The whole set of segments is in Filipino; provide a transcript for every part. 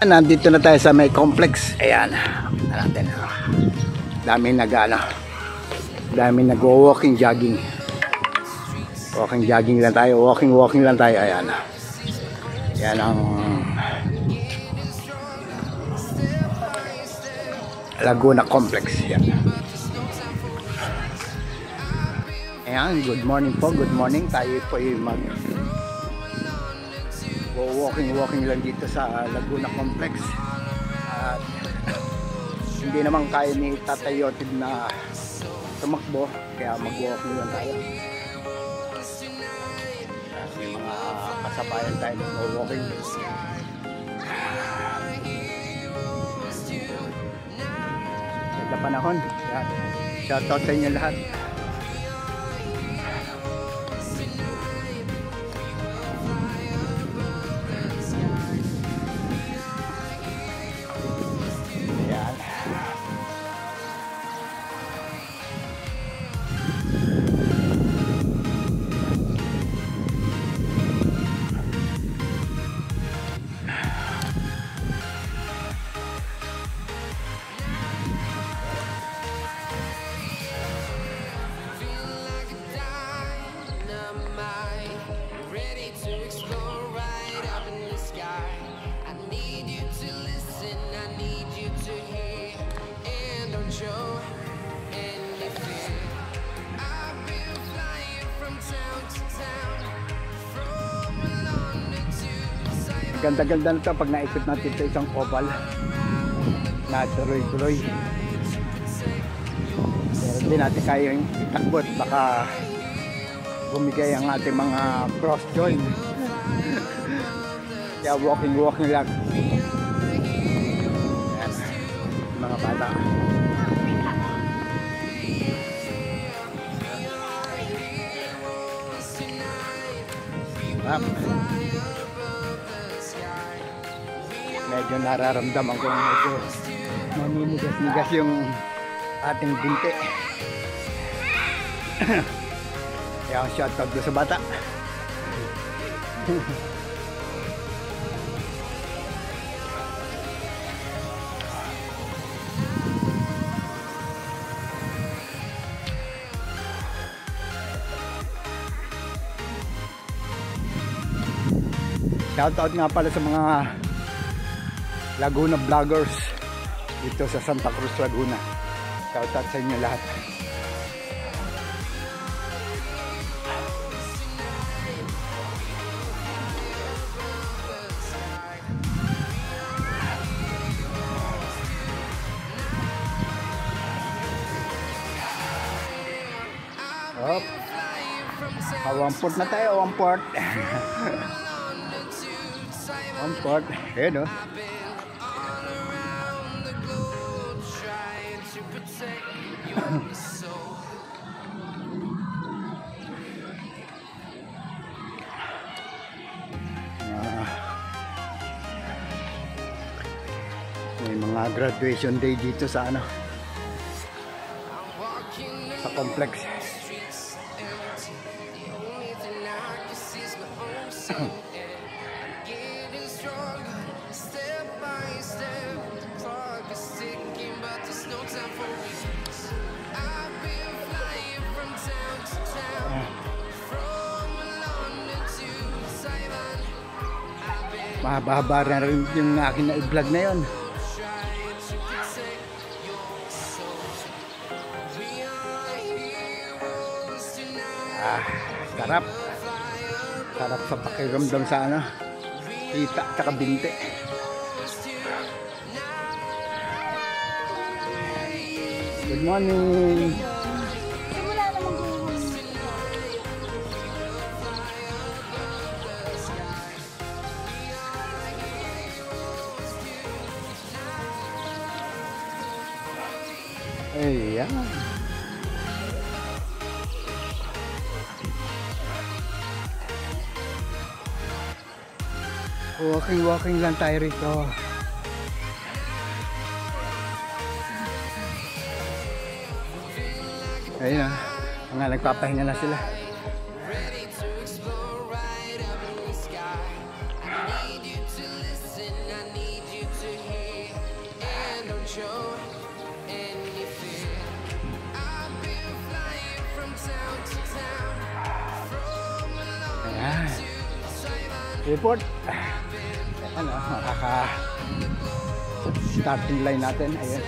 Nandito na tayo sa may complex. Ayan. Natin. Daming daming nag-walking, jogging. Walking, jogging lang tayo. Walking lang tayo. Ayan. Yan ang Laguna Complex. Yan. Ayan. Good morning po. Good morning. Tayo po yung walking lang dito sa Laguna Complex. At hindi naman kaya ni Tatay Yotid na tumakbo, kaya mag-walking lang tayo. May mga kasabayan tayo na walking. Ganda panahon. Shoutout sa inyo lahat. Ganda-ganda na ito pag naikot natin sa isang oval na tuloy-tuloy. Pero hindi natin kaya yung itakbot, baka bumigay ang ating mga cross joint. Kaya walking lang. Ayan, mga bata. Medyo nararamdaman ko medyo maminigas-nigas yung ating binti. Kaya ang shoutout doon sa bata. Shoutout nga pala sa mga Laguna vloggers dito sa Santa Cruz, Laguna. Shoutout sa inyo lahat. Hop. Wamport na tayo, wamport. Wamport. Ayan o. May mga graduation day dito sa sa complex. Mahaba na rin yung akin na i-vlog na yun. Sarap. Sarap sa pakiramdam sa kita at binti. Good morning. Ayan. Walking lang tayo rito. Ayun na. Mga nagpapahinga na sila. report. Ano, makaka starting line natin. Ayun.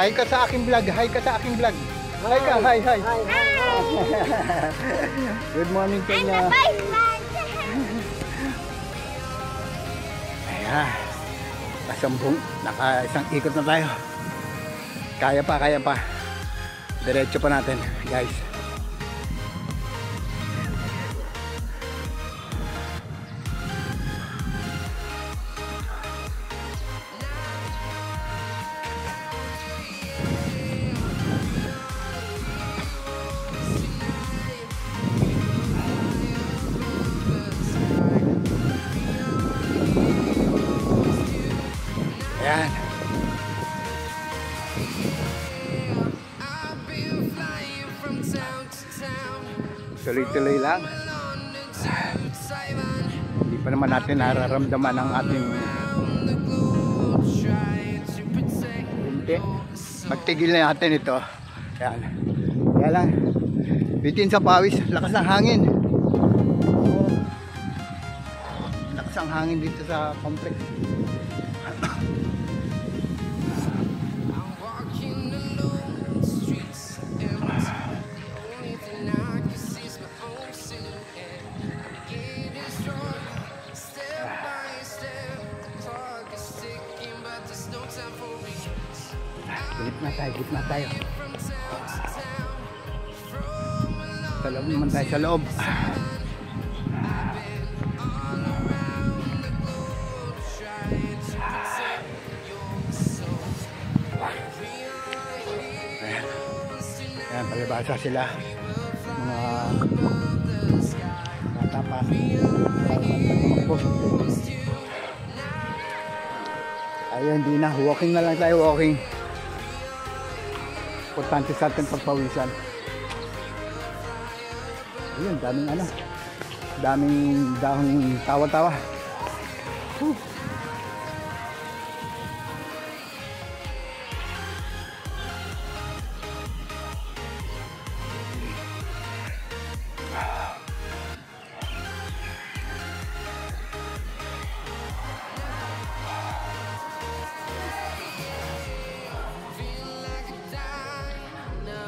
Hi ka sa aking vlog. Hi ka sa aking vlog. Hi ka. Hi. Good morning sa inyo. Ayan. Kasambong. Naka-isang ikot na tayo. Kaya pa. Diretso pa natin, guys. Ayan. Tuloy-tuloy lang. Hindi pa naman natin nararamdaman ang ating hindi. Magtigil na natin ito. Ayan. Kaya lang, bitin sa pawis, lakas ng hangin. Lakas ang hangin dito sa complex. Gitna tayo. Sa loob naman tayo sa loob. Ayan, palibasa sila. Mga bata pa. Ayun, hindi na. Walking na lang tayo, walking. Importante sa ating pagpawisan. Ayun, daming dahong tawa-tawa.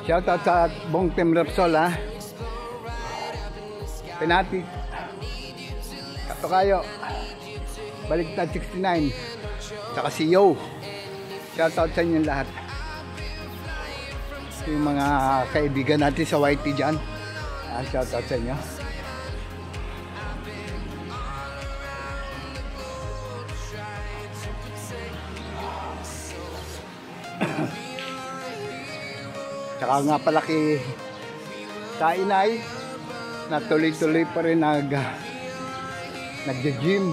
Shout out sa buong Team Repsol, ha. Penati. Katokayo. Baligtad 69. Saka si Yo. Shout out sa inyo lahat. Yung mga kaibigan natin sa YT dyan. Shout out sa inyo. Saka nga pala kay Inay na tuloy-tuloy pa rin nag-gym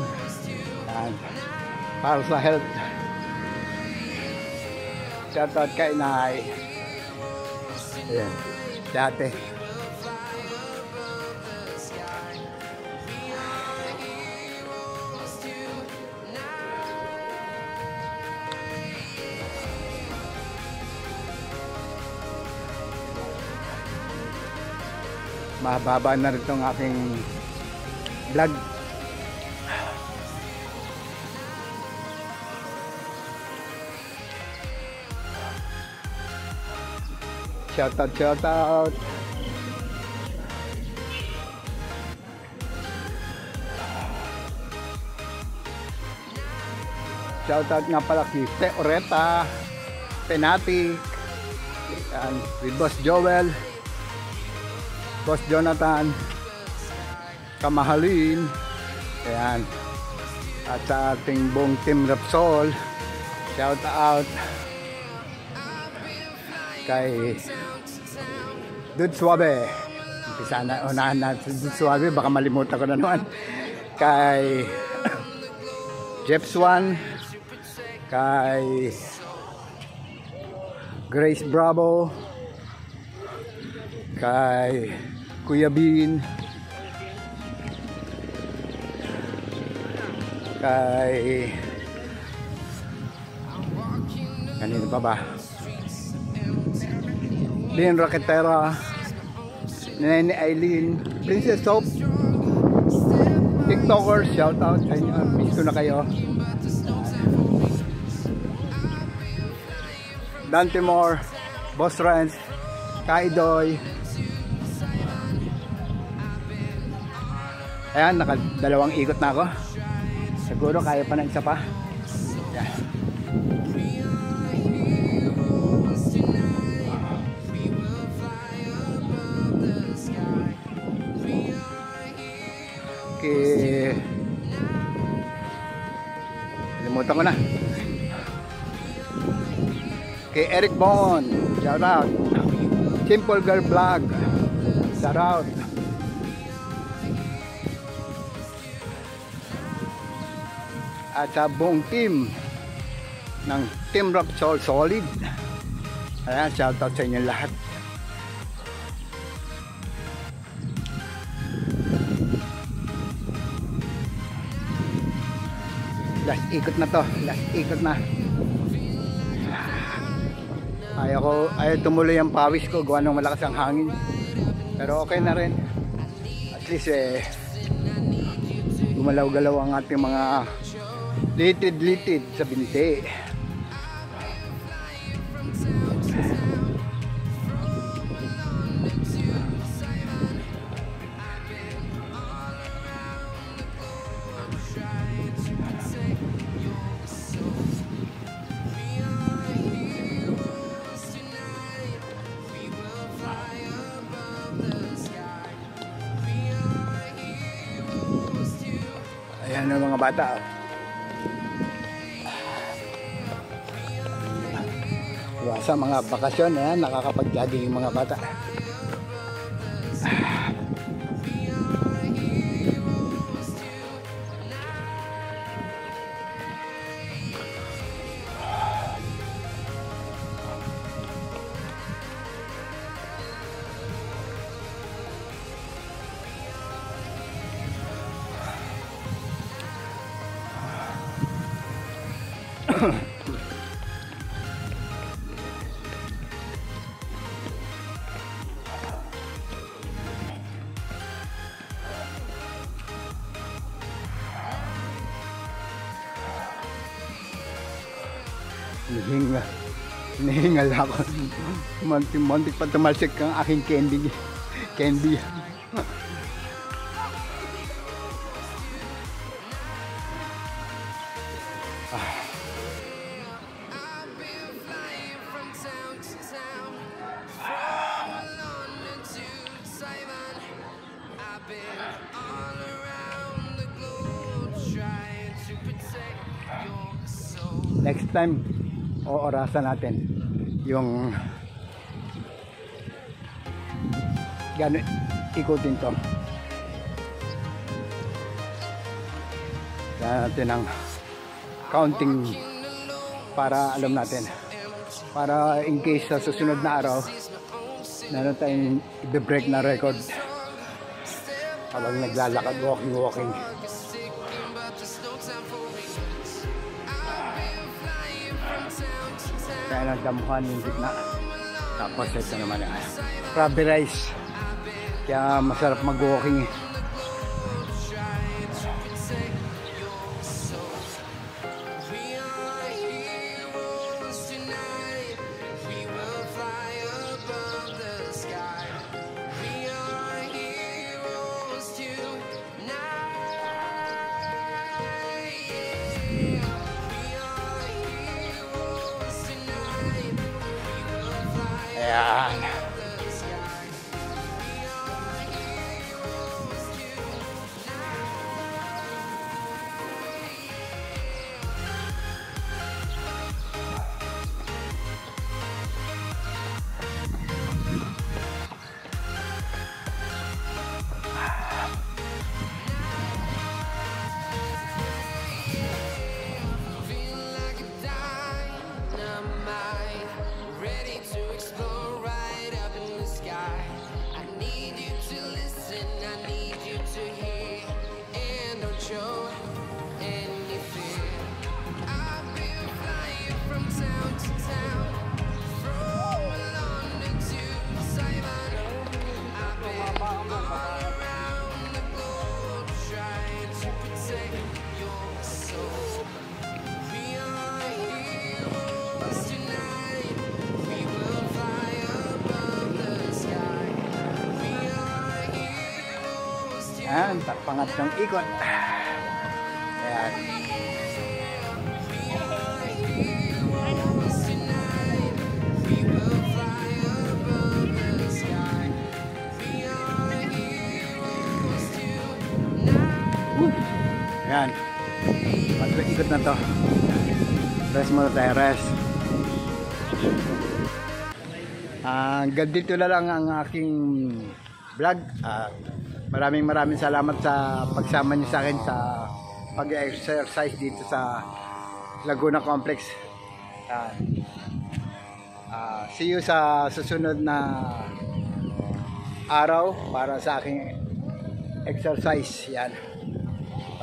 para sa health. Shout out kay Inay. Ayan, dati. Mahaba na rin itong aking vlog. Shout out. Shout out nga pala kay Oreta, Penati, with Boss Joel, Boss Jonathan, Kamahalin, ayan, at sa ating buong Team Repsol. Shout out kay Dude Suabe. Umpisa na, unahan natin Dude Suabe, baka malimutan ko na naman. kay Jeff Swan, kay Grace Bravo, kay Kuya Bean, kay kanino pa ba? Lynn Raquetera, Nene Eileen, Princess Soap, TikTokers, shout out sa inyo, miss ko na kayo. Dante Moore, Boss Rance, Kaidoy. Ayan, nakadalawang ikot na ako. Siguro kaya pa ng isa pa. Ayan. Okay. Limutan ko na. Kay Eric Bon, shout out. Simple Girl Vlog, shout out. At sa buong team ng Team Rock Solid, ayan, shout out sa inyo lahat. Last ikot na to, last ikot na. Ayaw tumuloy ang pawis ko, gawa ng malakas ang hangin. Pero okay na rin. At least gumalaw-galaw ang ating mga litid-litid sa binti. Ayan ang mga bata. Sa mga bakasyon, ayan, nakakapag-jogging yung mga bata. Hinihingal ako. Muntik pa tumalsik ang aking candy. Next time, orasan natin yung gano'n ikutin to. Kaya natin ang counting para alam natin, para in case sa susunod na araw meron tayong i-break na record habang naglalakad, walking. Kaya nagdamuhan yung gitna. Tapos ito naman Krabby Rice. Kaya masarap mag-walking eh. Ayan. Ayan, pangatlong ikot. Ayan. Ayan. Pangatlong ikot na to. Rest muna tayo, rest. Hanggang dito na lang ang aking vlog. Maraming salamat sa pagsama niyo sa akin sa pag-exercise dito sa Laguna Complex. See you sa susunod na araw para sa aking exercise. Yan.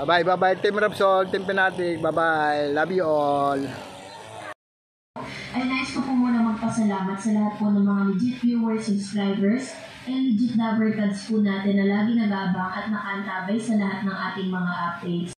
Bye-bye, Team Rapsol, Team Pinatic. Bye-bye. Love you all. Ay nais ko po muna magpasalamat sa lahat po ng mga legit viewers, subscribers, and legit lover cards po natin na lagi nag-aabang at nakaantabay sa lahat ng ating mga updates.